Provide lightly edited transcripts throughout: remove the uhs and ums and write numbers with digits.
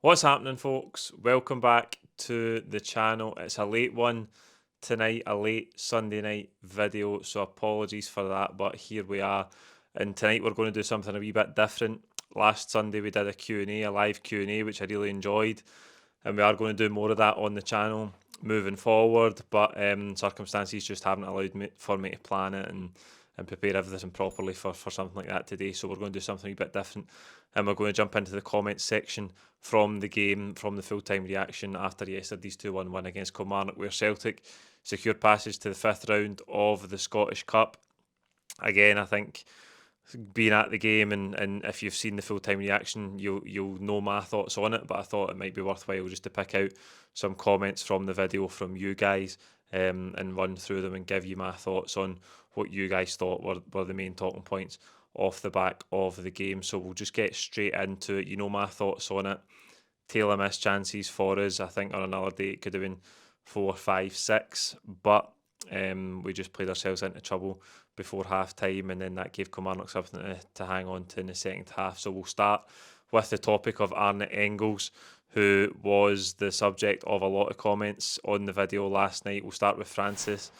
What's happening, folks? Welcome back to the channel. It's a late one tonight, a late Sunday night video, so apologies for that, but here we are. And tonight we're going to do something a wee bit different. Last Sunday we did a Q&A, a live Q&A, which I really enjoyed, and we are going to do more of that on the channel moving forward, but circumstances just haven't allowed me to plan it and prepare everything properly for something like that today. So we're going to do something a bit different, and we're going to jump into the comments section from the game, from the full-time reaction after yesterday's 2-1 win against Kilmarnock, where Celtic secured passage to the fifth round of the Scottish Cup. Again, I think being at the game and if you've seen the full-time reaction, you'll know my thoughts on it, but I thought it might be worthwhile just to pick out some comments from the video from you guys, and run through them and give you my thoughts on what you guys thought were the main talking points off the back of the game. So we'll just get straight into it. You know my thoughts on it. Taylor missed chances for us. I think on another day it could have been 4, 5, 6, but we just played ourselves into trouble before half time, and then that gave Kilmarnock something to hang on to in the second half. So we'll start with the topic of Arne Engels, who was the subject of a lot of comments on the video last night. We'll start with Francis.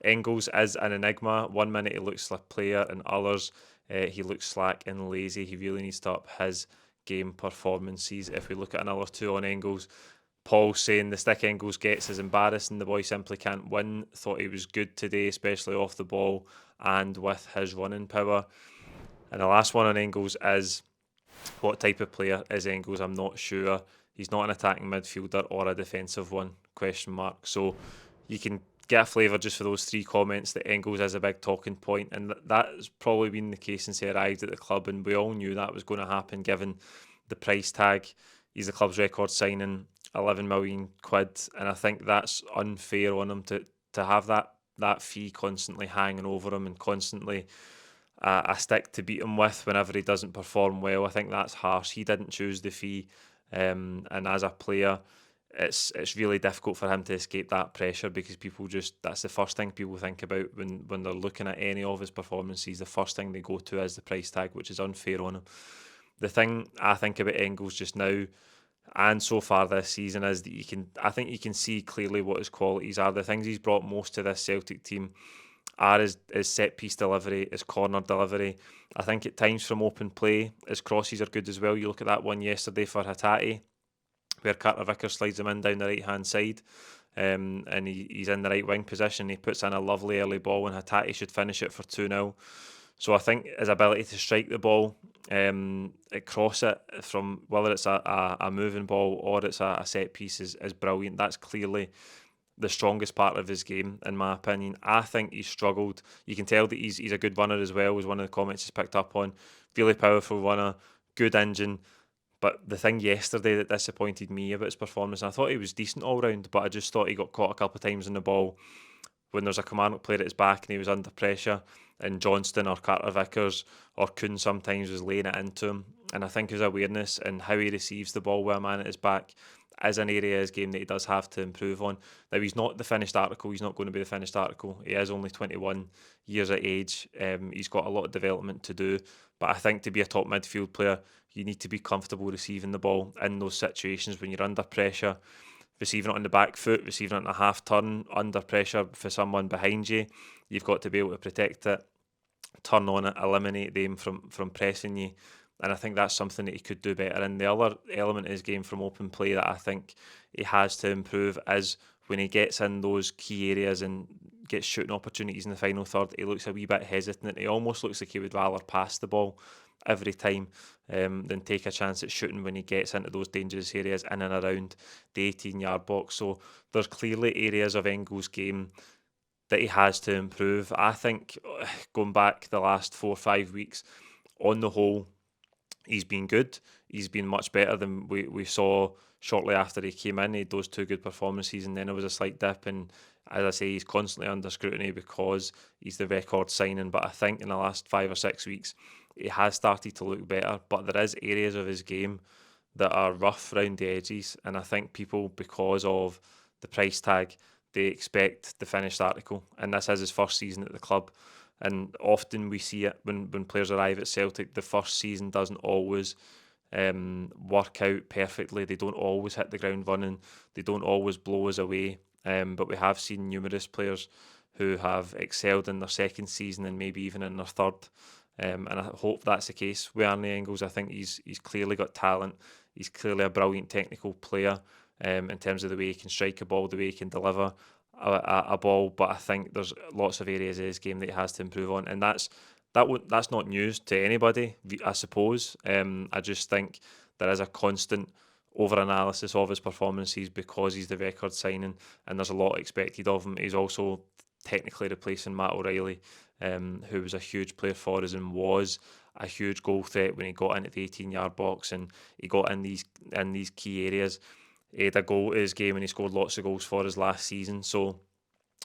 Engels is an enigma. 1 minute he looks like a player, and others he looks slack and lazy. He really needs to up his game performances. If we look at another two on Engels, Paul saying the stick Engels gets is embarrassing. The boy simply can't win. Thought he was good today, especially off the ball and with his running power. And the last one on Engels is, what type of player is Engels? I'm not sure. He's not an attacking midfielder or a defensive one, question mark. So you can get a flavour just for those three comments that Engels is a big talking point, and that's probably been the case since he arrived at the club, and we all knew that was going to happen given the price tag. He's the club's record signing, 11 million quid, and I think that's unfair on him to have that fee constantly hanging over him and constantly a stick to beat him with whenever he doesn't perform well. I think that's harsh. He didn't choose the fee, and as a player, it's really difficult for him to escape that pressure, because people just, that's the first thing people think about when they're looking at any of his performances. The first thing they go to is the price tag, which is unfair on him. The thing I think about Engels just now and so far this season is that I think you can see clearly what his qualities are. The things he's brought most to this Celtic team are his set piece delivery, his corner delivery. I think at times from open play, his crosses are good as well. You look at that one yesterday for Hatate, where Carter Vickers slides him in down the right hand side, and he's in the right wing position. He puts in a lovely early ball, and Hatate should finish it for 2-0. So I think his ability to strike the ball, across it, from whether it's a moving ball or it's a set piece, is brilliant. That's clearly the strongest part of his game, in my opinion. I think he's struggled. You can tell that he's a good runner as well, was one of the comments he's picked up on. Really powerful runner, good engine. But the thing yesterday that disappointed me about his performance, and I thought he was decent all round, but I just thought he got caught a couple of times in the ball when there's a Kilmarnock player at his back and he was under pressure, and Johnston or Carter Vickers or Kuhn sometimes was laying it into him. And I think his awareness and how he receives the ball with a man at his back is an area of his game that he does have to improve on. Now, he's not the finished article. He's not going to be the finished article. He is only 21 years of age. He's got a lot of development to do. But I think to be a top midfield player, you need to be comfortable receiving the ball in those situations when you're under pressure, receiving it on the back foot, receiving it on a half turn, under pressure for someone behind you. You've got to be able to protect it, turn on it, eliminate them from pressing you. And I think that's something that he could do better. And the other element of his game from open play that I think he has to improve is when he gets in those key areas and gets shooting opportunities in the final third, he looks a wee bit hesitant. He almost looks like he would rather pass the ball every time, than take a chance at shooting when he gets into those dangerous areas in and around the 18-yard box. So there's clearly areas of Engels' game that he has to improve. I think going back the last 4 or 5 weeks, on the whole, he's been good. He's been much better than we saw shortly after he came in. He had those two good performances, and then there was a slight dip. And as I say, he's constantly under scrutiny because he's the record signing. But I think in the last 5 or 6 weeks, he has started to look better. But there is areas of his game that are rough around the edges, and I think people, because of the price tag, they expect the finished article. And this is his first season at the club. And often we see it when players arrive at Celtic, the first season doesn't always work out perfectly. They don't always hit the ground running. They don't always blow us away. But we have seen numerous players who have excelled in their second season and maybe even in their third. And I hope that's the case with Arne Engels. I think he's clearly got talent. He's clearly a brilliant technical player in terms of the way he can strike a ball, the way he can deliver a ball. But I think there's lots of areas of his game that he has to improve on, and that's not news to anybody, I suppose. I just think there is a constant over-analysis of his performances because he's the record signing and there's a lot expected of him. He's also technically replacing Matt O'Reilly, who was a huge player for us and was a huge goal threat when he got into the 18-yard box and he got in these key areas. He had a goal in his game and he scored lots of goals for us last season. So,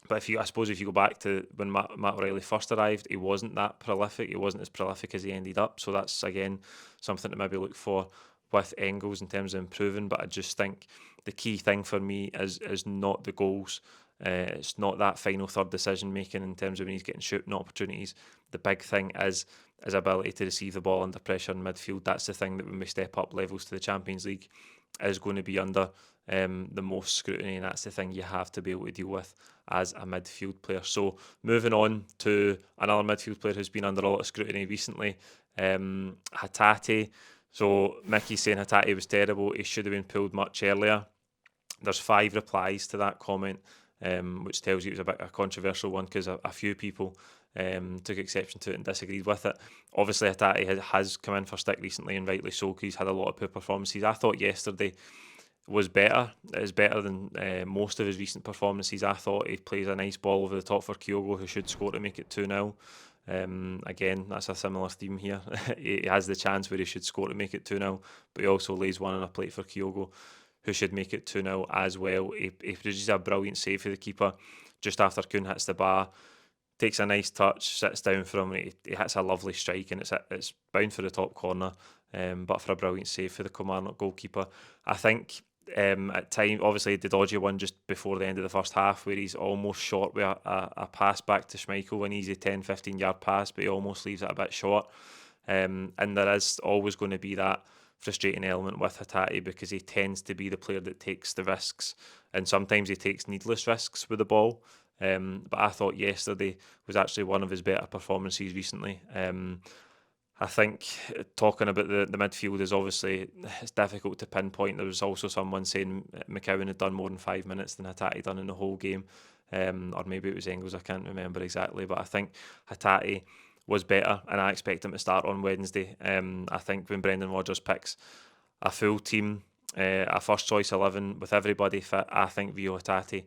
but I suppose if you go back to when Matt O'Reilly first arrived, he wasn't that prolific. He wasn't as prolific as he ended up. So that's again something to maybe look for with Engels in terms of improving. But I just think the key thing for me is not the goals. It's not that final third decision making in terms of when he's getting shooting opportunities. The big thing is his ability to receive the ball under pressure in midfield. That's the thing that when we step up levels to the Champions League is going to be under the most scrutiny, and that's the thing you have to be able to deal with as a midfield player. So moving on to another midfield player who's been under a lot of scrutiny recently, Hatate. So Mickey's saying Hatate was terrible. He should have been pulled much earlier. There's 5 replies to that comment, which tells you it was a bit a controversial one because a few people took exception to it and disagreed with it. Obviously, Hatate has come in for stick recently, and rightly so, because he's had a lot of poor performances. I thought yesterday was better. It is better than most of his recent performances. I thought he plays a nice ball over the top for Kyogo, who should score to make it 2-0. Again, that's a similar theme here. He has the chance where he should score to make it 2-0, but he also lays one on a plate for Kyogo, who should make it 2-0 as well. He produces a brilliant save for the keeper just after Kuhn hits the bar, takes a nice touch, sits down for him, and he hits a lovely strike, and it's bound for the top corner, but for a brilliant save for the Kilmarnock goalkeeper. I think at time, obviously the dodgy one just before the end of the first half where he's almost short with a pass back to Schmeichel, an easy 10-15 yard pass, but he almost leaves it a bit short. And there is always going to be that frustrating element with Hatate because he tends to be the player that takes the risks, and sometimes he takes needless risks with the ball. But I thought yesterday was actually one of his better performances recently. I think talking about the midfield is obviously it's difficult to pinpoint. There was also someone saying McCowan had done more than 5 minutes than Hatate done in the whole game, or maybe it was Engels. I can't remember exactly, but I think Hatate was better, and I expect him to start on Wednesday. I think when Brendan Rodgers picks a full team, a first choice 11 with everybody fit, I think Vio Hatate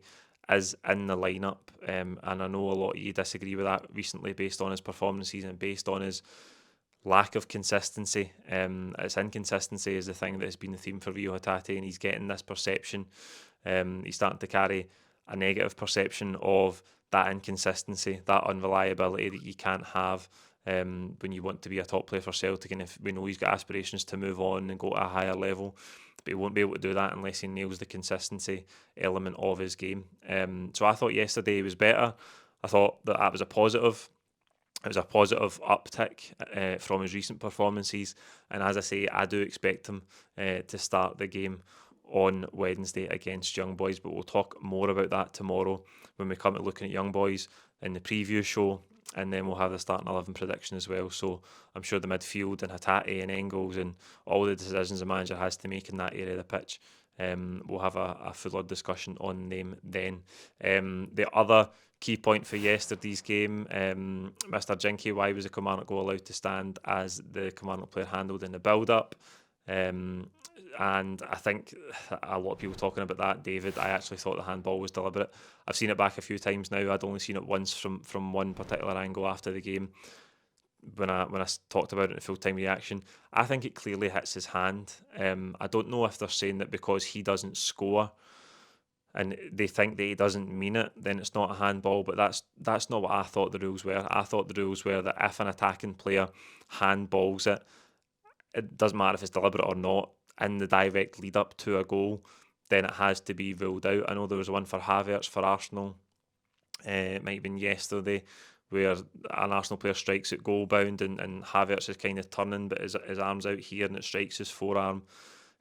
is in the lineup, and I know a lot of you disagree with that recently based on his performances and based on his lack of consistency. Its inconsistency is the thing that has been the theme for Vio Hatate, and he's getting this perception. He's starting to carry a negative perception of that inconsistency, that unreliability that you can't have when you want to be a top player for Celtic. And if we know he's got aspirations to move on and go to a higher level, but he won't be able to do that unless he nails the consistency element of his game. So I thought yesterday he was better. I thought that was a positive. It was a positive uptick from his recent performances, and as I say, I do expect him to start the game on Wednesday against Young Boys, but we'll talk more about that tomorrow when we come to looking at Young Boys in the preview show, and then we'll have the starting 11 prediction as well. So I'm sure the midfield and Hatate and Engels and all the decisions the manager has to make in that area of the pitch, we'll have a fuller discussion on them then. The other key point for yesterday's game, Mr. Jinky, why was the Kilmarnock goal allowed to stand as the Kilmarnock player handled in the build-up? And I think a lot of people talking about that, David, I actually thought the handball was deliberate. I've seen it back a few times now. I'd only seen it once from one particular angle after the game when I talked about it in full-time reaction. I think it clearly hits his hand. I don't know if they're saying that because he doesn't score and they think that he doesn't mean it, then it's not a handball, but that's not what I thought the rules were. I thought the rules were that if an attacking player handballs it, it doesn't matter if it's deliberate or not, in the direct lead up to a goal, then it has to be ruled out. I know there was one for Havertz for Arsenal, it might have been yesterday, where an Arsenal player strikes it goal bound, and Havertz is kind of turning, but his arm's out here and it strikes his forearm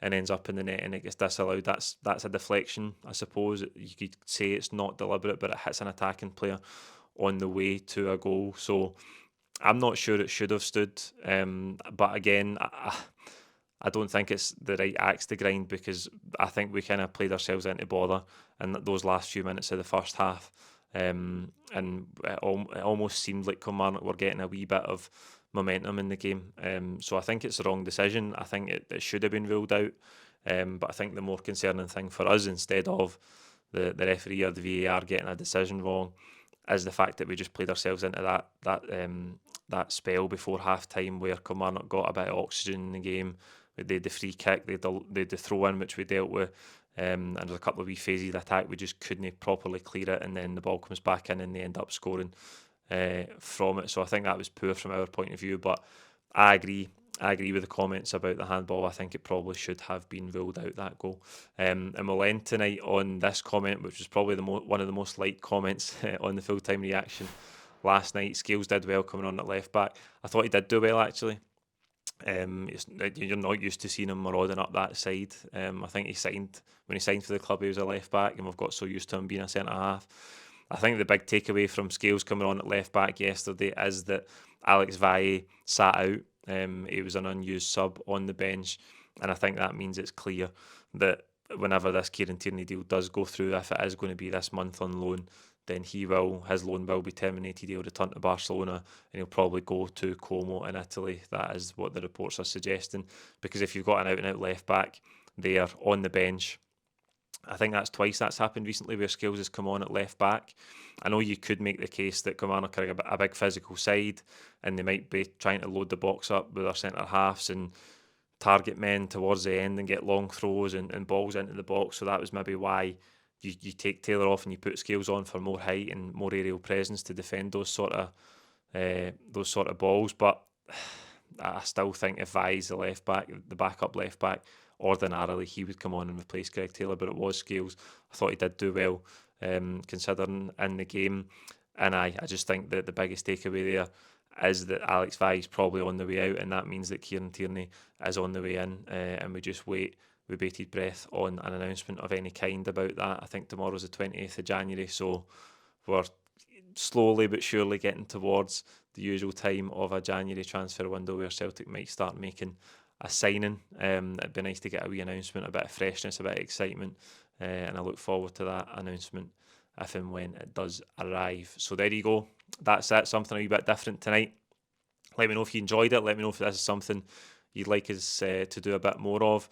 and ends up in the net and it gets disallowed. That's a deflection, I suppose. You could say it's not deliberate, but it hits an attacking player on the way to a goal. So I'm not sure it should have stood. But again, I don't think it's the right axe to grind, because I think we kind of played ourselves into bother in those last few minutes of the first half. And it almost seemed like Kilmarnock were getting a wee bit of momentum in the game. So I think it's the wrong decision. I think it should have been ruled out. But I think the more concerning thing for us, instead of the referee or the VAR getting a decision wrong, is the fact that we just played ourselves into that spell before half time where Kilmarnock got a bit of oxygen in the game. They had the free kick, they had the throw in, which we dealt with, and there's a couple of wee phases of attack we just couldn't properly clear it, and then the ball comes back in and they end up scoring from it. So I think that was poor from our point of view, but I agree with the comments about the handball. I think it probably should have been ruled out, that goal. And we'll end tonight on this comment, which was probably one of the most liked comments on the full-time reaction last night. Scales did well coming on at left back. I thought he did do well, actually. You're not used to seeing him marauding up that side. I think when he signed for the club, he was a left back, and we've got so used to him being a centre half. I think the big takeaway from Scales coming on at left back yesterday is that Alex Valle sat out. He was an unused sub on the bench, and I think that means it's clear that whenever this Kieran Tierney deal does go through, if it is going to be this month on loan, then his loan will be terminated. He'll return to Barcelona and he'll probably go to Como in Italy. That is what the reports are suggesting. Because if you've got an out-and-out left-back there on the bench, I think that's twice that's happened recently where Scales has come on at left-back. I know you could make the case that Kilmarnock are a big physical side and they might be trying to load the box up with their centre-halves and target men towards the end and get long throws and balls into the box. So that was maybe why you take Taylor off and you put Scales on for more height and more aerial presence to defend those sort of balls. But I still think if Vai's the left back, the backup left back, ordinarily he would come on and replace Greg Taylor, but it was Scales. I thought he did do well, considering in the game. And I just think that the biggest takeaway there is that Alex Valle is probably on the way out, and that means that Kieran Tierney is on the way in, and we just wait with bated breath on an announcement of any kind about that. I think tomorrow's the 20th of January, so we're slowly but surely getting towards the usual time of a January transfer window where Celtic might start making a signing. It'd be nice to get a wee announcement, a bit of freshness, a bit of excitement, and I look forward to that announcement if and when it does arrive. So there you go. That's it. Something a wee bit different tonight. Let me know if you enjoyed it. Let me know if this is something you'd like us to do a bit more of.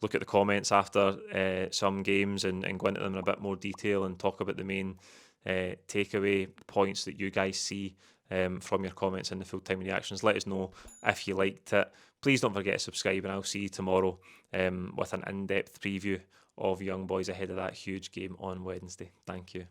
Look at the comments after some games and go into them in a bit more detail and talk about the main takeaway points that you guys see from your comments in the full-time reactions. Let us know if you liked it. Please don't forget to subscribe, and I'll see you tomorrow with an in-depth preview of Young Boys ahead of that huge game on Wednesday. Thank you.